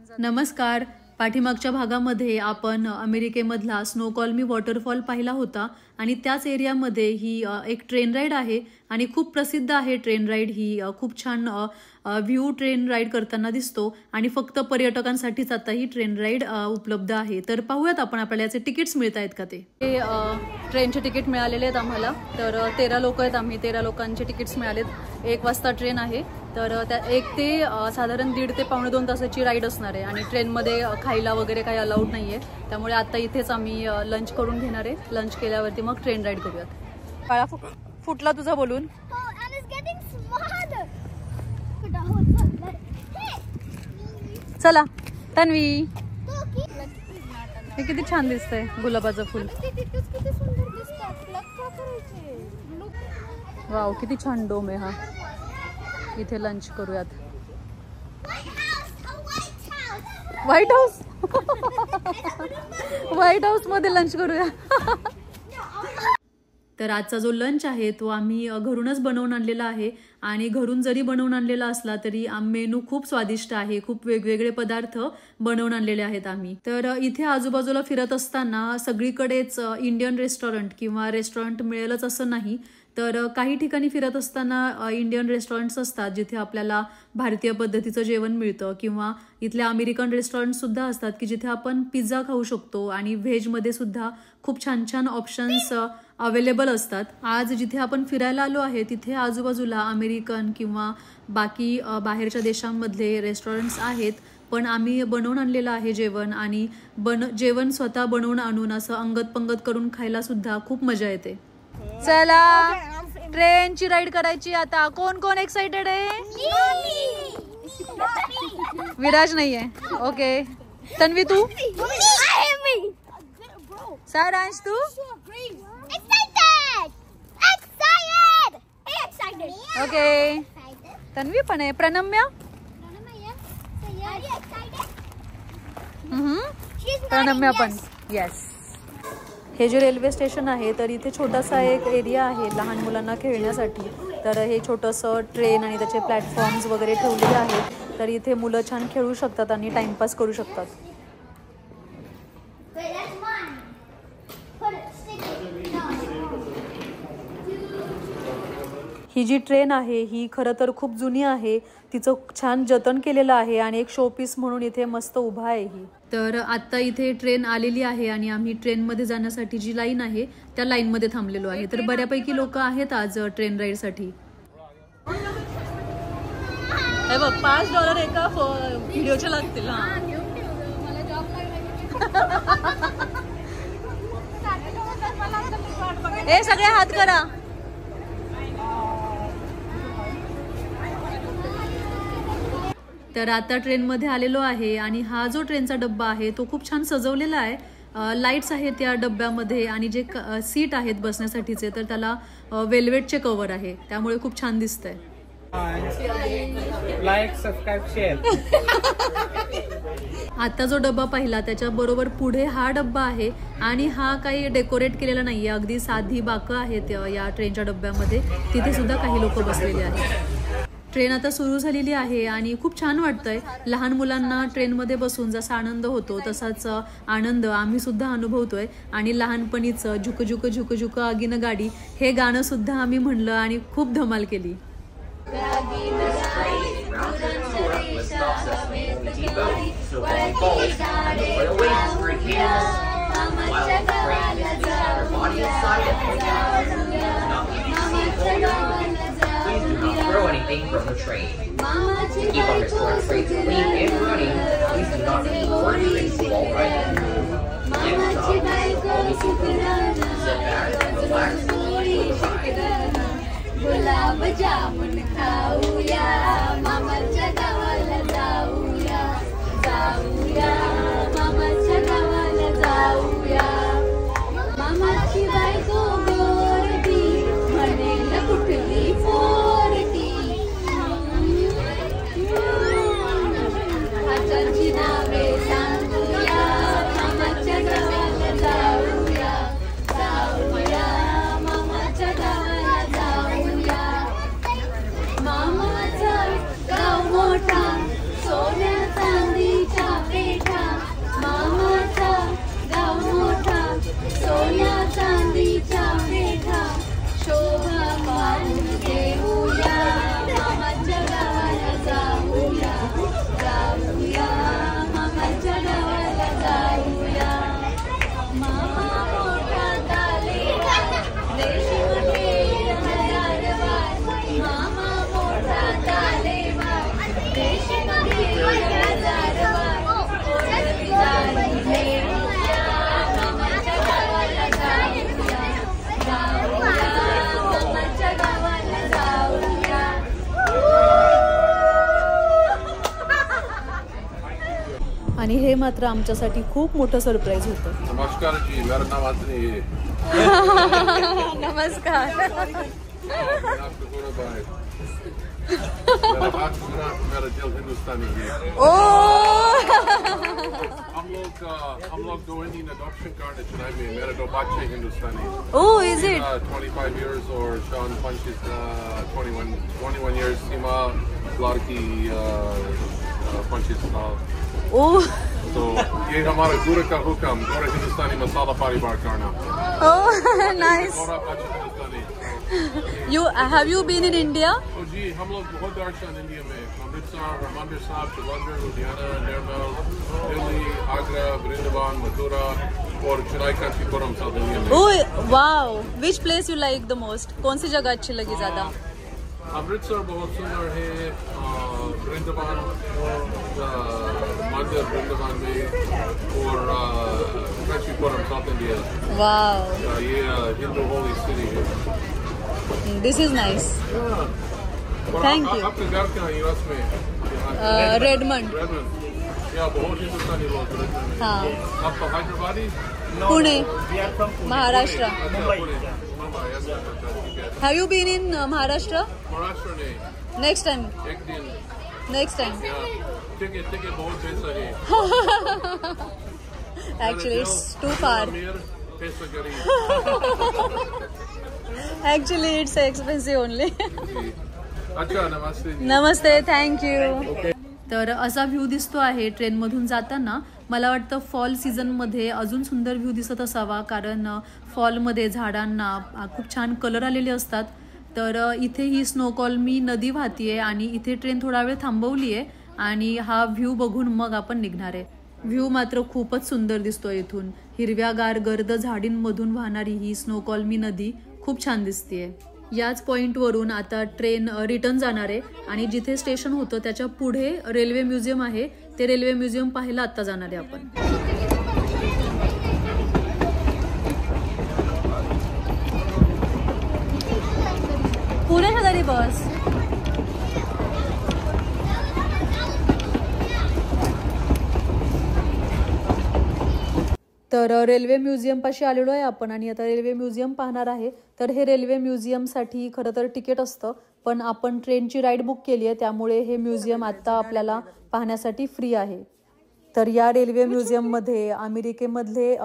नमस्कार. पाठीमागच्या भागामध्ये आपण अमेरिकेमधला स्नोकॉल्मी वॉटरफॉल पाहिला होता आणि त्याच एरियामध्ये ही एक ट्रेन राईड आहे आणि खूप प्रसिद्ध आहे. ट्रेन राईड ही खूप छान व्ह्यू ट्रेन राईड करताना दिसतो आणि फक्त पर्यटकांसाठीच आता ही ट्रेन राईड उपलब्ध आहे. तर पाहूयात आपण आपल्याला याचे तिकीट्स मिळत आहेत का ते. ट्रेनचे तिकीट मिळालेले आहेत आम्हाला. तर 13 लोक आहेत आम्ही. 13 लोकांचे तिकीट्स मिळालेत. 1 वाजता ट्रेन आहे. तर त्या 1 ते साधारण 1.5 ते पावणे 2 तासाची राईड असणार आहे आणि ट्रेनमध्ये खायला वगैरे काही अलाउड नाही आहे. त्यामुळे आता इथेच आम्ही लंच करून घेणार आहे. लंच केल्यावरती मग ट्रेन राईड करूयात. काळा फुटला तुझा बोलून. चला तन्वी, हे किती छान दिसतंय गुलाबाचं फुल. वाव, किती छान डोम आहे हा. इथे लंच करूयात. व्हाईट हाऊस व्हाईट हाऊस मध्ये लंच करूया. तर आजचा जो लंच आहे तो आम्ही घरूनच बनवून आणलेला आहे आणि घरून जरी बनवून आणलेला असला तरी मेनू खूप स्वादिष्ट आहे. खूप वेगवेगळे पदार्थ बनवून आणलेले आहेत आम्ही. तर इथे आजूबाजूला फिरत असताना सगळीकडेच इंडियन रेस्टॉरंट किंवा रेस्टॉरंट मिळेलच असं नाही. तर काही ठिकाणी फिरत असताना इंडियन रेस्टॉरंट्स असतात जिथे आपल्याला भारतीय पद्धतीचं जेवण मिळतं किंवा इथले अमेरिकन रेस्टॉरंट्स सुद्धा असतात की जिथे आपण पिझ्झा खाऊ शकतो आणि व्हेजमध्ये सुद्धा खूप छान छान ऑप्शन्स अवेलेबल असतात. आज जिथे आपण फिरायला आलो आहे तिथे आजूबाजूला अमेरिकन किंवा बाकी बाहेरच्या देशांमधले रेस्टॉरंट्स आहेत. पण आम्ही बनवून आणलेलं आहे जेवण आणि जेवण स्वतः बनवून आणून असं अंगत पंगत करून खायला सुद्धा खूप मजा येते. चला ट्रेनची राईड करायची आता. कोण कोण एक्साइटेड आहे? विराज नाहीये. ओके तन्वी तू? सारांश तू? ओके तन्वी पण आहे. प्रणम्या? प्रणम्या पण. येस. हे जे रेल्वे स्टेशन आहे तर इथे छोटासा एक एरिया आहे लहान मुलांना खेळण्यासाठी. तर हे छोटंसं ट्रेन आणि त्याचे प्लॅटफॉर्म्स वगैरे ठेवलेले आहेत. तर इथे मुलं छान खेळू शकतात आणि टाइमपास करू शकतात. ही जी ट्रेन आहे ही खरं तर खूप जुनी आहे. तिचं छान जतन केलेलं आहे आणि एक शोपीस म्हणून इथे मस्त उभा आहे ही. तर आता इथे ट्रेन आलेली आहे आणि आम्ही ट्रेनमध्ये जाण्यासाठी जी लाईन आहे त्या लाईनमध्ये थांबलेलो आहे. तर बऱ्यापैकी लोक आहेत आज ट्रेन राईडसाठी. बघ $5 एका व्हिडिओचे लागतील. हे सगळे हात करा. तर आता ट्रेनमध्ये आलेलो आहे आणि हा जो ट्रेनचा डब्बा आहे तो खूप छान सजवलेला आहे. लाईट्स आहेत या डब्यामध्ये आणि जे सीट आहेत बसण्यासाठीचे तर त्याला वेल्वेटचे कव्हर आहे. त्यामुळे खूप छान दिसतंय. Like, subscribe, share. आता जो डब्बा पाहिला त्याच्या बरोबर पुढे हा डब्बा आहे आणि हा काही डेकोरेट केलेला नाहीये. अगदी साधी बाकं आहेत या ट्रेनच्या डब्यामध्ये. तिथे सुद्धा काही लोक बसलेले आहेत. ट्रेन आता सुरू झालेली आहे आणि खूप छान वाटतंय. लहान मुलांना ट्रेनमध्ये बसून जसा आनंद होतो तसाच आनंद आम्ही सुद्धा अनुभवतोय. आणि लहानपणीच झुक झुक झुक झुक आगीन गाडी हे गाणं सुद्धा आम्ही म्हणलं आणि खूप धमाल केली. Throw anything from the train. To keep our historic trains clean and running, please do not record drinks while riding. Next stop is Holy Super. Sit back, relax, and enjoy the ride. Gulab jamun खाऊया, मामाच्या गावाला जाऊया, जाऊया मामाच्या गावाला जाऊया. मामाची बायको गोरटी म्हणेल कुठली पोरटी. आजांची नावे सांगूया, मामाच्या गावाला जाऊया, जाऊया मामाच्या गावाला जाऊया. मामाचा गाव मोठा सोन्या चांदीच्या आणि हे मात्र आमच्यासाठी खूप मोठं सरप्राईज होतं. नमस्कार जी, मेरा नाम अंतनी है. नमस्कार. मेरा दिल हिंदुस्तानी है. हम लोग दो इंडियन adoption करने चुनाव में मेरा दो बच्चे Hindustani. Oh, is it? 25 years और Sean Punch is 21 years. सीमा लड़की Punch is Oh. तो ये हमारा गुरु का हुक्म, पूरा हिंदुस्तानी मसाला परिवार करना. Oh, nice. पूरा बच्चा Hindustani. Have you been in India? Oh जी, हम लोग बहुत दर्शन इंडिया में, अमृतसर, हरमंदिर साहिब, जलंधर, लुधियाना, निर्मल, दिल्ली, आगरा, वृंदावन, मथुरा और चेन्नई कांचीपुरम साउथ इंडिया में. Oh, wow. Which place you like the most? कौन सी जगह अच्छी लगी ज्यादा? अमृतसर बहुत सुंदर है. वृंदावन मंदिर वृंदावन में और कांचीपुरम साउथ इंडिया. Wow. ये हिंदू होली सिटी है. This is nice. Thank you. आपका घर कहाँ है यूएस में? Redmond. या बहुत हिंदुस्तानी लोग रहते हैं. हाँ. आपका Hyderabadi? Pune, Maharashtra. Mumbai. Have you been in Maharashtra? Maharashtra ने Next time. एक दिन. Next time. टिकट बहुत पैसा है. Actually, it's too far. पैसा गरीब. Actually, it's expensive only. अच्छा, नमस्ते. नमस्ते, थँक यू. तर असा व्ह्यू दिसतो आहे ट्रेनमधून जाताना. मला वाटतं फॉल सीझनमध्ये अजून सुंदर व्ह्यू दिसत असावा, कारण फॉलमध्ये झाडांना खूप छान कलर आलेले असतात. तर इथे ही स्नोकॉलमी नदी वाहतीये आणि इथे ट्रेन थोडा वेळ थांबवली आहे आणि हा व्ह्यू बघून मग आपण निघणार आहे. व्ह्यू मात्र खूपच सुंदर दिसतोय इथून. हिरव्यागार गर्द झाडींमधून वाहणारी ही स्नोकॉलमी नदी खूप छान दिसतेय. याच पॉइंटवरून आता ट्रेन रिटर्न जाणार आहे आणि जिथे स्टेशन होतं त्याच्या पुढे रेल्वे म्युझियम आहे. ते रेल्वे म्युझियम पाहायला आता जाणार आहे आपण. पुणे शेजारी बस. तर रेल्वे म्युझियम पाशी आलेलो आहे आपण आणि आता रेल्वे म्युझियम पाहणार आहे. तर हे रेल्वे म्युझियमसाठी खरं तर तिकीट असतं, पण आपण ट्रेनची राईड बुक केली आहे त्यामुळे हे म्युझियम आता आपल्याला पाहण्यासाठी फ्री आहे. तर या रेल्वे म्युझियममध्ये अमेरिकेमधले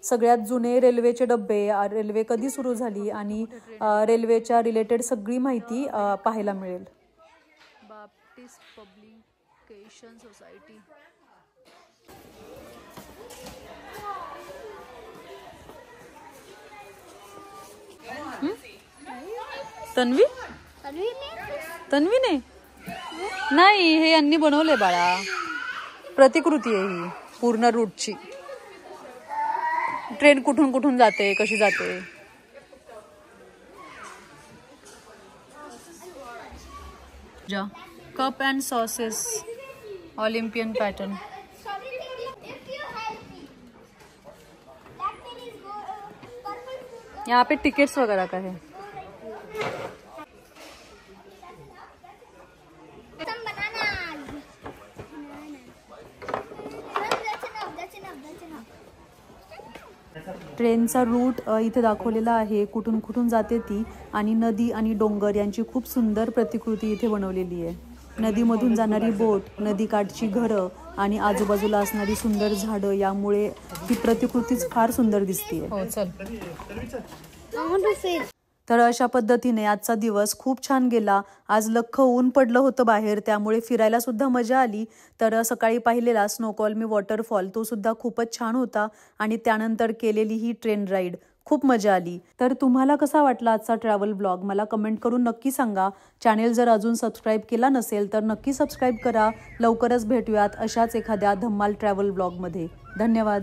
सगळ्यात जुने रेल्वेचे डब्बे, रेल्वे कधी सुरू झाली आणि रेल्वेच्या रिलेटेड सगळी माहिती पाहायला मिळेल. Baptist publication society. तन्वी तन्वीने नाही, हे यांनी बनवले बाळा. प्रतिकृती आहे ही पूर्ण रूटची. ट्रेन कुठून कुठून जाते, कशी जाते. Cup end sauces Olympian pattern. यहाँ पे टिकट्स वगैरह का है. ट्रेनचा रूट इथे दाखवलेला आहे, कुठून कुठून जाते ती, आणि नदी आणि डोंगर यांची खूप सुंदर प्रतिकृती इथे बनवलेली आहे. नदीमधून जाणारी बोट, नदीकाठची घरं आणि आजूबाजूला असणारी सुंदर झाडं, यामुळे ही प्रतिकृतीच फार सुंदर दिसतेय. हो चल. तर अशा पद्धतीने आजचा दिवस खूप छान गेला. आज लख्ख ऊन पडलं होतं बाहेर, त्यामुळे फिरायला सुद्धा मजा आली. तर सकाळी पाहिलेला स्नोकॉलमी वॉटरफॉल तो सुद्धा खूपच छान होता आणि त्यानंतर केलेली ही ट्रेन राईड खूप मजा आली. तर तुम्हाला कसा वाटला आजचा ट्रॅव्हल ब्लॉग मला कमेंट करून नक्की सांगा. चॅनेल जर अजून सबस्क्राईब केला नसेल तर नक्की सबस्क्राईब करा. लवकरच भेटूयात अशाच एखाद्या धम्माल ट्रॅव्हल ब्लॉगमध्ये. धन्यवाद.